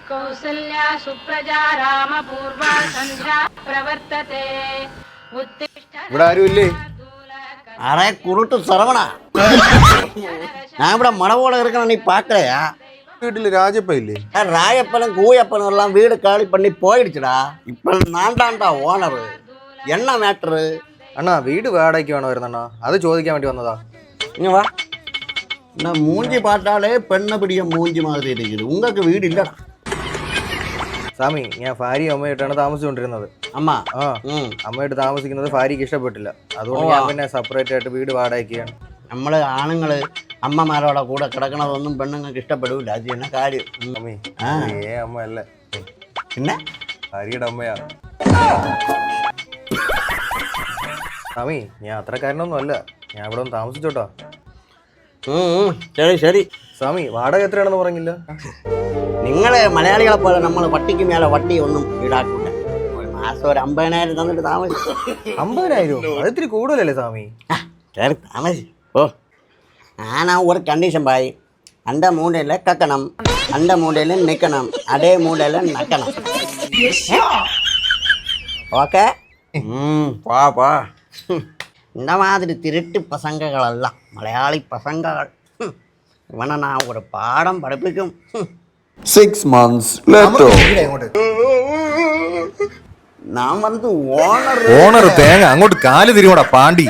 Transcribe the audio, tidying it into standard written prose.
कौसल्या सुप्रजा रामपूर्वा सन्ध्या प्रवर्तते ഇവിടെ ആരുമില്ലേ? அரை குருட்டு சரவணா நான் இப்ப மடவோட இருக்கேன் நீ பாக்கலையா? വീട്ടില് രാജപ്പ ഇല്ലേ? ராயப்பனும் கூயப்பனும் எல்லாம் வீடு காலி பண்ணி போயிடுச்சுடா. இப்ப நான் தான்டா ஓனரு. என்ன மேட்ரு? അണ്ണാ വീട് വാടകയ്ക്ക് വേണോ വരുന്നണ്ണാ, അത് ചോദിക്കാൻ വേണ്ടി വന്നതാ. இங்க வா. நான் மூஞ்சி பார்த்தாலே பெண்ணை பிடிக்க மூஞ்சி மாதிரி இருக்குது. உங்களுக்கு வீடு இல்லடா. സ്വാമി, ഞാൻ ഭാര്യയും അമ്മയായിട്ടാണ് താമസിച്ചുകൊണ്ടിരുന്നത്. അമ്മ അമ്മയായിട്ട് താമസിക്കുന്നത് ഭാര്യയ്ക്ക് ഇഷ്ടപ്പെട്ടില്ല. അതുകൊണ്ട് ഞാൻ പിന്നെ സെപ്പറേറ്റ് ആയിട്ട് വീട് വാടകയ്ക്കാണ്. നമ്മള് ആണുങ്ങള് അമ്മമാരോടെ കൂടെ കിടക്കണതൊന്നും പെണ്ണുങ്ങൾക്ക് ഇഷ്ടപ്പെടില്ല. അത് തന്നെ കാര്യം. സ്വാമി, അമ്മ അല്ലേ, പിന്നെ ഭാര്യയുടെ അമ്മയാണ്. സ്വാമി, ഞാൻ അത്രക്കാരനൊന്നും അല്ല, ഞാൻ ഇവിടെ ഒന്ന് താമസിച്ചോട്ടോ. ശരി ശരി. സ്വാമി, വാടക എത്രയാണെന്ന് പറഞ്ഞില്ല. നിങ്ങളെ മലയാളികളെ പോലെ നമ്മൾ വട്ടിക്ക് മേലെ വട്ടി ഒന്നും ഈടാക്കില്ല. ഒരു മാസം ഒരു 50,000 തന്നിട്ട് താമസിച്ചു. 50,000? അത് ഇത്തിരി കൂടുതലല്ലേ സ്വാമി? சரி தாமசி ஓ. ஆனால் ஒரு கண்டிஷன் பாய், அந்த மூடையில் கக்கணும், அந்த மூடையில் நிற்கணும், அதே மூடையில் நக்கணும். ஓகே? பா பா. இந்த மாதிரி திருட்டு பசங்களெல்லாம் மலையாளி பசங்கள். இவனை நான் ஒரு பாடம் படிப்பிக்கும். 6 months later. நான் வந்து ஓனர் തേങ്ങ അങ്ങോട്ട് കാല് തിരിയോടാ പാണ്ടി.